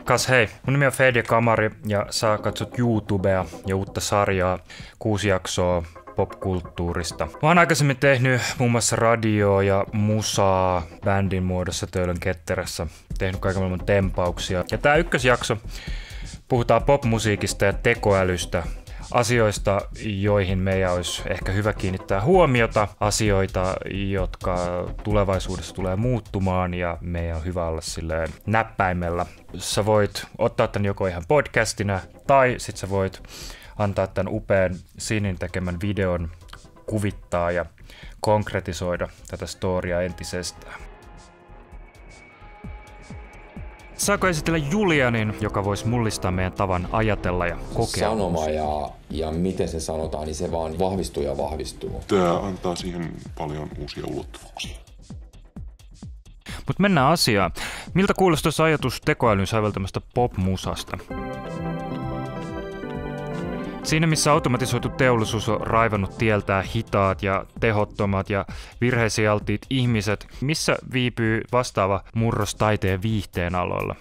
Kas hei, mun nimi on Fedja Kamari ja sä katsot YouTubea ja uutta sarjaa 6 jaksoa popkulttuurista. Mä oon aikaisemmin tehnyt muun muassa radioa ja musaa bändin muodossa Töölön Ketterässä. Tehnyt kaiken maailman tempauksia. Ja tää ykkösjakso puhutaan popmusiikista ja tekoälystä. Asioista, joihin meidän olisi ehkä hyvä kiinnittää huomiota. Asioita, jotka tulevaisuudessa tulee muuttumaan ja meidän on hyvä olla silleen näppäimellä. Sä voit ottaa tän joko ihan podcastina tai sit sä voit antaa tän upean Sinin tekemän videon, kuvittaa ja konkretisoida tätä storya entisestään. Saako esitellä Julianin, joka voisi mullistaa meidän tavan ajatella ja kokea? Sanoma ja miten se sanotaan, niin se vaan vahvistuu ja vahvistuu. Tämä antaa siihen paljon uusia ulottuvuuksia. Mutta mennään asiaan. Miltä kuulostaisi ajatus tekoälyn säveltämästä pop-musasta? Siinä missä automatisoitu teollisuus on raivannut tieltään hitaat ja tehottomat ja virheisiin alttiit ihmiset, missä viipyy vastaava murros taiteen viihteen aloilla?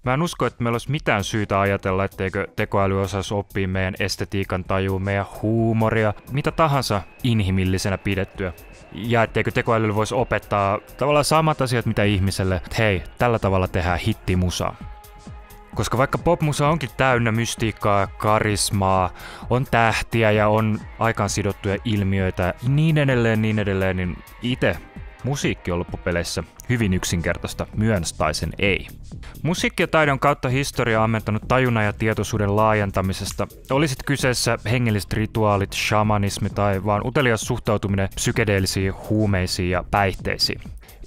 Mä en usko, että meillä olisi mitään syytä ajatella, etteikö tekoäly osaisi oppia meidän estetiikan tajuun, meidän huumoria, mitä tahansa inhimillisenä pidettyä. Ja etteikö tekoälylle voisi opettaa tavallaan samat asiat mitä ihmiselle, että hei, tällä tavalla tehdään hittimusaa. Koska vaikka popmusa onkin täynnä mystiikkaa ja karismaa, on tähtiä ja on aikaan sidottuja ilmiöitä, niin edelleen, niin itse musiikki on loppupeleissä hyvin yksinkertaista, myöns tai sen ei. Musiikki ja taidon kautta historia on ammentanut tajunnan ja tietoisuuden laajentamisesta. Olisit kyseessä hengelliset rituaalit, shamanismi tai vaan utelias suhtautuminen psykedeellisiin huumeisiin ja päihteisiin.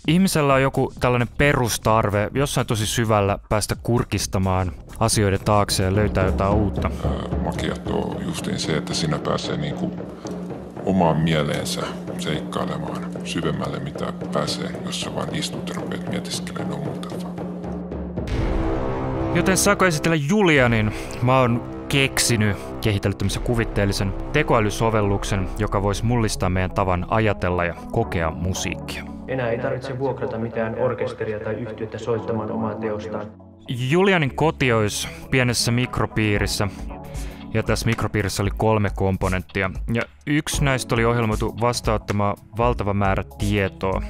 Ihmisellä on joku tällainen perustarve jossain tosi syvällä päästä kurkistamaan asioiden taakse ja löytää jotain uutta. Makiat on justiin se, että sinä pääsee niinku omaan mieleensä seikkailemaan syvemmälle, mitä pääsee, jos sä vaan istut ja rupeat mietiskelemään omultelta. Joten saako esitellä Julianin? Mä oon kehitellyt tämmöisen kuvitteellisen tekoälysovelluksen, joka voisi mullistaa meidän tavan ajatella ja kokea musiikkia. Enää ei tarvitse vuokrata mitään orkesteria tai yhtiötä soittamaan omaa teostaan. Julianin koti olisi pienessä mikropiirissä, ja tässä mikropiirissä oli 3 komponenttia. Ja yksi näistä oli ohjelmoitu vastaanottamaan valtava määrä tietoa.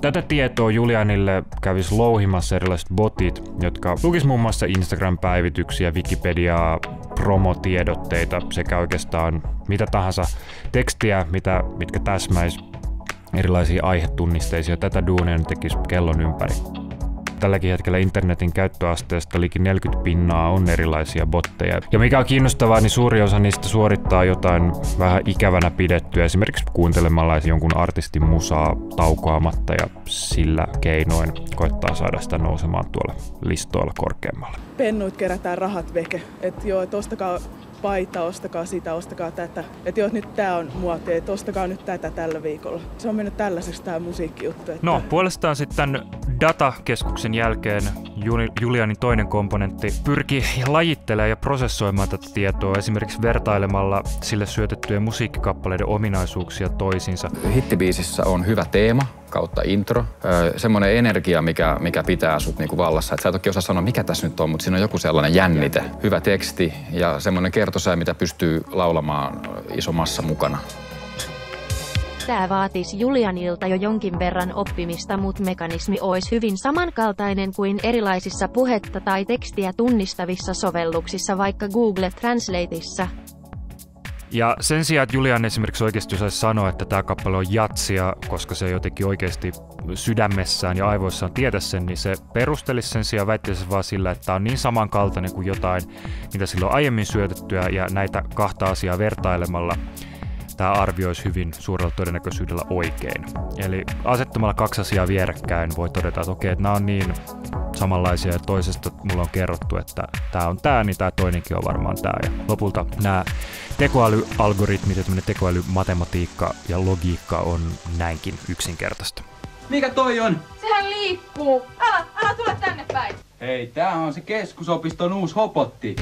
Tätä tietoa Julianille kävisi louhimassa erilaiset botit, jotka lukis muun muassa Instagram-päivityksiä, Wikipediaa, promotiedotteita sekä oikeastaan mitä tahansa tekstiä, mitkä täsmäis erilaisia aihetunnisteisia. Tätä duunia tekisi kellon ympäri. Tälläkin hetkellä internetin käyttöasteesta liikin 40% on erilaisia botteja. Ja mikä on kiinnostavaa, niin suuri osa niistä suorittaa jotain vähän ikävänä pidettyä, esimerkiksi kuuntelemalla jonkun artistin musaa taukoamatta ja sillä keinoin koittaa saada sitä nousemaan tuolla listoilla korkeammalle. Pennuit kerätään rahat veke, että joo, et ostakaa paita, ostakaa sitä, ostakaa tätä. Että joo, nyt tää on muotia, että ostakaa nyt tätä tällä viikolla. Se on mennyt tällaiseksi tää musiikkijuttu. Että... No, puolestaan sitten datakeskuksen jälkeen Julianin toinen komponentti pyrki lajittelemaan ja prosessoimaan tätä tietoa, esimerkiksi vertailemalla sille syötettyjen musiikkikappaleiden ominaisuuksia toisiinsa. Hittibiisissä on hyvä teema kautta intro, semmoinen energia, mikä pitää sut niinku vallassa. Et sä et oikein osaa sanoa, mikä tässä nyt on, mutta siinä on joku sellainen jännite, hyvä teksti ja semmoinen kertosää, mitä pystyy laulamaan iso massa mukana. Tämä vaatisi Julianilta jo jonkin verran oppimista, mutta mekanismi olisi hyvin samankaltainen kuin erilaisissa puhetta tai tekstiä tunnistavissa sovelluksissa, vaikka Google Translateissa. Ja sen sijaan, että Julian esimerkiksi oikeasti saisi sanoa, että tämä kappale on jatsia, koska se jotenkin oikeasti sydämessään ja aivoissaan tietä sen, niin se perustelisi sen sijaan väitteessä vaan sillä, että tämä on niin samankaltainen kuin jotain, mitä silloin aiemmin syötettyä, ja näitä kahta asiaa vertailemalla tämä arvioisi hyvin suurella todennäköisyydellä oikein. Eli asettamalla 2 asiaa vierekkäin voi todeta, että okei, että nämä on niin samanlaisia ja toisesta mulla on kerrottu, että tämä on tämä, niin tämä toinenkin on varmaan tämä. Ja lopulta nämä tekoälyalgoritmit ja tämmöinen tekoälymatematiikka ja logiikka on näinkin yksinkertaista. Mikä toi on? Sehän liikkuu. Älä tule tänne päin. Hei, tää on se keskusopiston uusi hopotti.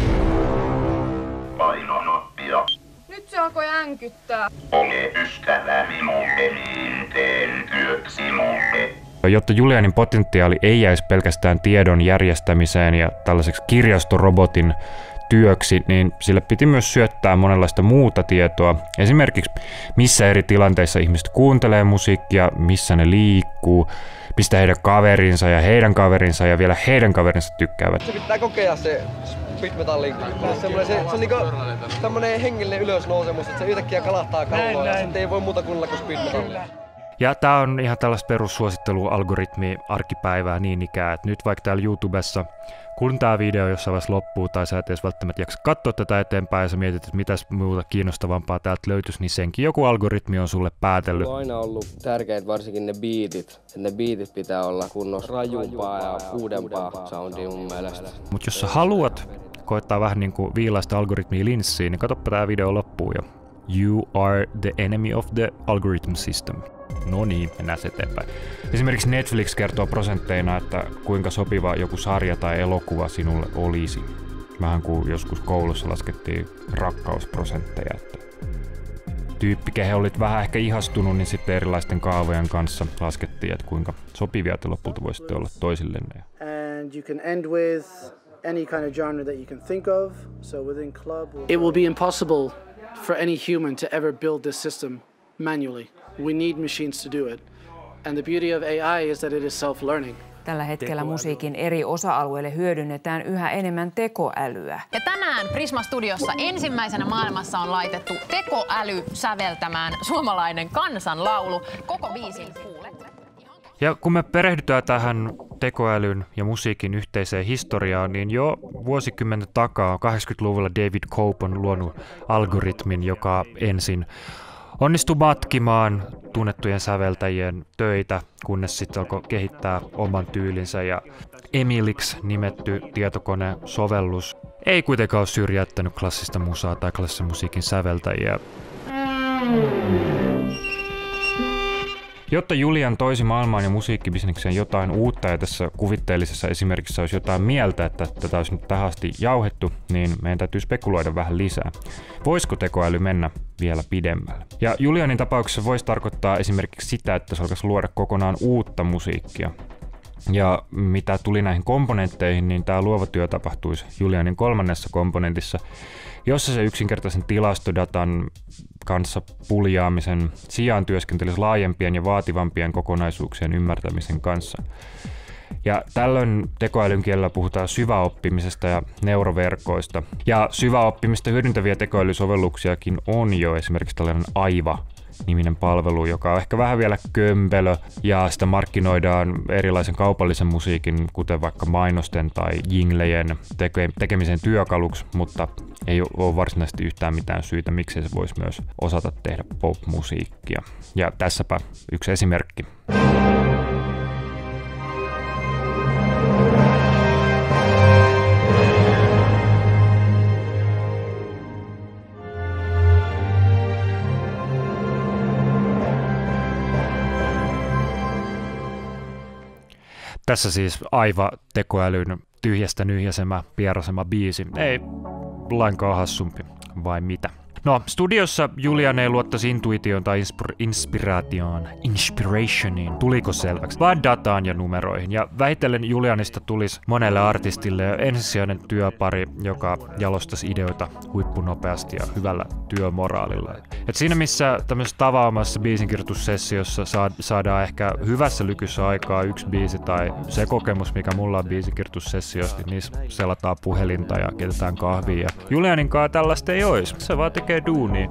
Painonoppia. Nyt se alkoi änkyttää. Ole ystäväni mulle, niin teen työksi mulle. Jotta Julianin potentiaali ei jäisi pelkästään tiedon järjestämiseen ja tällaiseksi kirjastorobotin työksi, niin sille piti myös syöttää monenlaista muuta tietoa. Esimerkiksi missä eri tilanteissa ihmiset kuuntelee musiikkia, missä ne liikkuu, mistä heidän kaverinsa ja heidän kaverinsa ja vielä heidän kaverinsa tykkäävät. Se pitää kokea se speedmetallin. Se on niinku tämmönen hengellinen ylösnousemus, että se yhtäkkiä kalahtaa kalloa ja sitten ei voi muuta kuunnella kuin speedmetallia. Ja tää on ihan tällaista perussuosittelualgoritmia arkipäivää niin ikään, että nyt vaikka täällä YouTubessa, kun tää video jossain vaiheessa loppuu tai sä et edes välttämättä jaksa katsoa tätä eteenpäin ja sä mietit, että mitäs muuta kiinnostavampaa täältä löytyisi, niin senkin joku algoritmi on sulle päätellyt. On aina ollut tärkeät varsinkin ne biitit. Että ne biitit pitää olla kunnossa rajumpaa ja uudempaa soundia mun mielestä. Mut jos sä haluat koettaa vähän niinku viilaista algoritmia linssiin, niin katsoppa tää video loppuun ja you are the enemy of the algorithm system. No niin, mennään eteenpäin. Esimerkiksi Netflix kertoo prosentteina, että kuinka sopiva joku sarja tai elokuva sinulle olisi. Vähän kuin joskus koulussa laskettiin rakkausprosentteja. Että tyyppi, kehen olit vähän ehkä ihastunut, niin sitten erilaisten kaavojen kanssa laskettiin, että kuinka sopivia te lopulta voisitte olla toisillenne. And you can end with any kind of genre that you can think of. So within club, it will be impossible for any human to ever build this system manually. We need machines to do it. And the beauty of AI is that it is self-learning. Tällä hetkellä musiikin eri osa-alueille hyödynnetään yhä enemmän tekoälyä. Ja tänään Prisma Studiossa ensimmäisenä maailmassa on laitettu tekoäly säveltämään suomalainen kansanlaulu. Koko biisin kuulette. Ja kun me perehdytään tähän tekoälyn ja musiikin yhteiseen historiaan, niin jo vuosikymmenen takaa 80-luvulla David Cope on luonut algoritmin, joka ensin onnistui matkimaan tunnettujen säveltäjien töitä, kunnes sitten alkoi kehittää oman tyylinsä, ja Emilix nimetty tietokonesovellus ei kuitenkaan ole syrjäyttänyt klassista musaa tai klassisen musiikin säveltäjiä. Jotta Julian toisi maailmaan ja musiikkibisnekseen jotain uutta ja tässä kuvitteellisessa esimerkissä olisi jotain mieltä, että tätä olisi nyt tähän asti jauhettu, niin meidän täytyy spekuloida vähän lisää. Voisiko tekoäly mennä vielä pidemmälle? Ja Julianin tapauksessa voisi tarkoittaa esimerkiksi sitä, että se alkaisi luoda kokonaan uutta musiikkia. Ja mitä tuli näihin komponentteihin, niin tämä luova työ tapahtuisi Julianin 3. komponentissa, jossa se yksinkertaisen tilastodatan kanssa puljaamisen sijaan työskentelisi laajempien ja vaativampien kokonaisuuksien ymmärtämisen kanssa. Ja tällöin tekoälyn kielellä puhutaan syväoppimisesta ja neuroverkoista. Ja syväoppimista hyödyntäviä tekoälysovelluksiakin on jo, esimerkiksi tällainen Aiva-niminen palvelu, joka on ehkä vähän vielä kömpelö, ja sitä markkinoidaan erilaisen kaupallisen musiikin, kuten vaikka mainosten tai jinglejen tekemisen työkaluksi, mutta ei ole varsinaisesti yhtään mitään syytä, miksi se voisi myös osata tehdä pop-musiikkia. Ja tässäpä yksi esimerkki. Tässä siis Aiva-tekoälyn tyhjästä nyhjäsemä, pierasema biisi. Ei lainkaan hassumpi, vai mitä? No, studiossa Julian ei luottaisi intuitioon tai inspirationiin. Tuliko selväksi? Vaan dataan ja numeroihin. Ja vähitellen Julianista tulisi monelle artistille ensisijainen työpari, joka jalostaisi ideoita huippunopeasti ja hyvällä työmoraalilla. Et siinä missä tämmöisessä tavaamassa biisinkirjoitussessiossa saadaan ehkä hyvässä lykyssä aikaa yksi biisi tai se kokemus, mikä mulla on biisinkirjoitussessiosta, niin niissä selataan puhelinta ja keitetään kahvia. Julianinkaan tällaista ei olisi. Se vaan tekee duunia.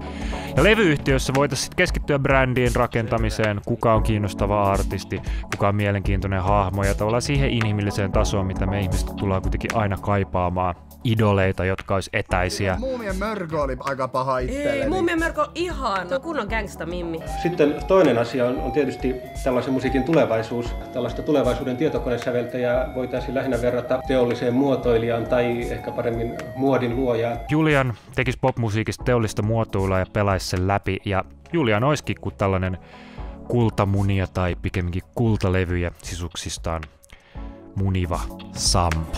Ja levyyhtiössä voitaisiin keskittyä brändien rakentamiseen, kuka on kiinnostava artisti, kuka on mielenkiintoinen hahmo ja tavallaan siihen inhimilliseen tasoon, mitä me ihmiset tullaan kuitenkin aina kaipaamaan. Idoleita, jotka olisi etäisiä. Muumien Mörkö oli aika paha itselleni. Ei, Muumien Mörkö on ihana. Tuo kunnon gangsta-mimmi. Sitten toinen asia on tietysti tällaisen musiikin tulevaisuus. Tällaista tulevaisuuden tietokonesäveltäjää voitaisiin lähinnä verrata teolliseen muotoilijaan tai ehkä paremmin muodin luojaan. Julian tekisi popmusiikista teollista muotoilua ja pelaisi sen läpi. Ja Julian olisikin kuin tällainen kultamunia tai pikemminkin kultalevyjä sisuksistaan muniva Sampo.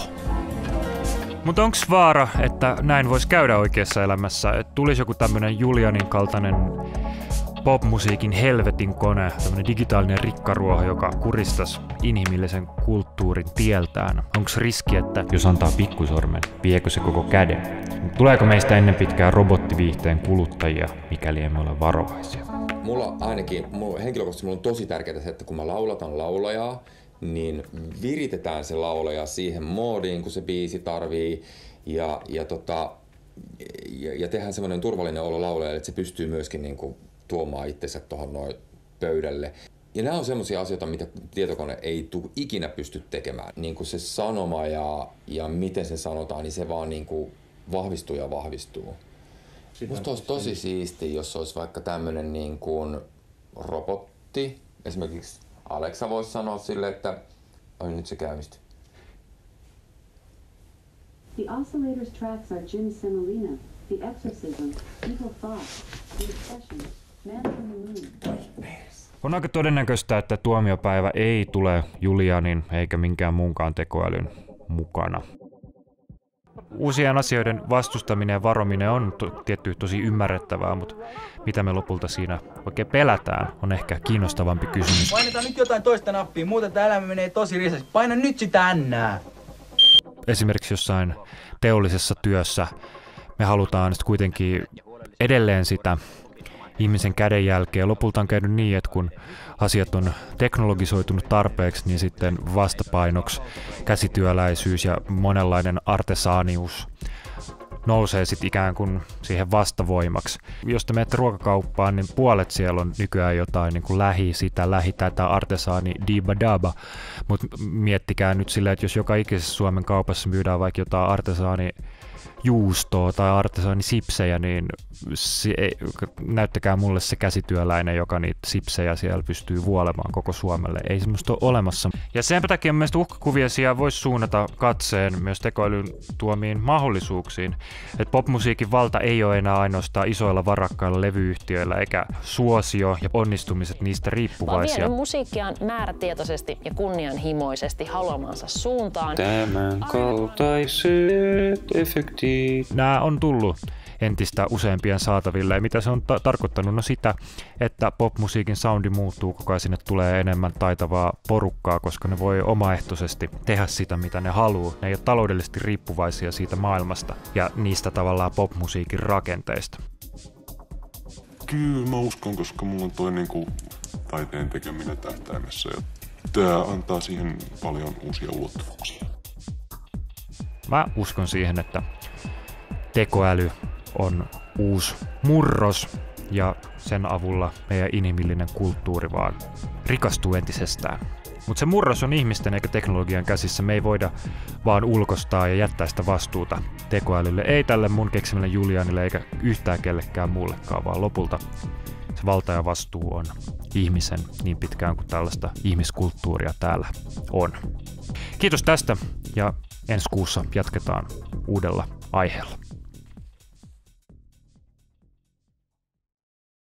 Mutta onko vaara, että näin voisi käydä oikeassa elämässä? Että tulisi joku tämmöinen Julianin kaltainen popmusiikin helvetin kone, tämmönen digitaalinen rikkaruoho, joka kuristaisi inhimillisen kulttuurin tieltään. Onko riski, että jos antaa pikkusormen, viekö se koko käden? Tuleeko meistä ennen pitkään robottiviihteen kuluttajia, mikäli emme ole varovaisia? Henkilökohtaisesti mulla on tosi tärkeää se, että kun mä laulatan laulajaa, niin viritetään se laulaja siihen moodiin, kun se biisi tarvii, ja tehdään semmoinen turvallinen olo laulajalle, että se pystyy myöskin niin kuin tuomaan itsensä tuohon noin pöydälle. Ja nämä on semmoisia asioita, mitä tietokone ei tule ikinä pysty tekemään. Niin kuin se sanoma ja miten se sanotaan, niin se vaan niin kuin vahvistuu ja vahvistuu. Musta olisi tosi siistiä, jos olisi vaikka tämmöinen niin kuin robotti. Esimerkiksi Alexa voisi sanoa silleen, että nyt se käynnistyy. The Oscillators tracks are Jim Semolina, The Exorcism, Evil Thoughts, The Obsession, Man from the Moon. On aika todennäköistä, että tuomiopäivä ei tule Julianin eikä minkään muunkaan tekoälyn mukana. Uusien asioiden vastustaminen ja varominen on tietty tosi ymmärrettävää, mutta mitä me lopulta siinä oikein pelätään, on ehkä kiinnostavampi kysymys. Painetaan nyt jotain toista nappia, muuten tämä elämä menee tosi risaksi. Paina nyt sitä N:ää. Esimerkiksi jossain teollisessa työssä me halutaan kuitenkin edelleen sitä ihmisen kädenjälkeä. Lopulta on käynyt niin, että kun asiat on teknologisoitunut tarpeeksi, niin sitten vastapainoksi käsityöläisyys ja monenlainen artesaanius nousee sitten ikään kuin siihen vastavoimaksi. Jos te menette ruokakauppaan, niin puolet siellä on nykyään jotain niin kuin lähi tätä, artesaani, diba-daba. Mutta miettikää nyt silleen, että jos joka ikisessä Suomen kaupassa myydään vaikka jotain artesaani juustoa tai artesaanisipsejä, niin näyttäkää mulle se käsityöläinen, joka niitä sipsejä siellä pystyy vuolemaan koko Suomelle. Ei semmoista ole olemassa. Ja sen takia mielestäni uhkakuvia siellä voisi suunnata katseen myös tekoälyn tuomiin mahdollisuuksiin. Että popmusiikin valta ei ole enää ainoastaan isoilla varakkailla levyyhtiöillä, eikä suosio ja onnistumiset niistä riippuvaisia. Vaan vienyt musiikkiaan määrätietoisesti ja kunnianhimoisesti haluamansa suuntaan. Tämän kaltaiset efektit. Nämä on tullut entistä useampien saataville. Ja mitä se on tarkoittanut? No sitä, että popmusiikin soundi muuttuu koko ajan, sinne tulee enemmän taitavaa porukkaa, koska ne voi omaehtoisesti tehdä sitä, mitä ne haluaa. Ne ei ole taloudellisesti riippuvaisia siitä maailmasta ja niistä tavallaan popmusiikin rakenteista. Kyllä mä uskon, koska mulla on toi niinku taiteen tekeminen tähtäimessä ja tää antaa siihen paljon uusia ulottuvuuksia. Mä uskon siihen, että tekoäly on uusi murros ja sen avulla meidän inhimillinen kulttuuri vaan rikastuu entisestään. Mutta se murros on ihmisten eikä teknologian käsissä. Me ei voida vaan ulkostaa ja jättää sitä vastuuta tekoälylle. Ei tälle mun keksimälle Julianille eikä yhtään kellekään muullekaan, vaan lopulta se valta ja vastuu on ihmisen niin pitkään kuin tällaista ihmiskulttuuria täällä on. Kiitos tästä ja ensi kuussa jatketaan uudella aiheella.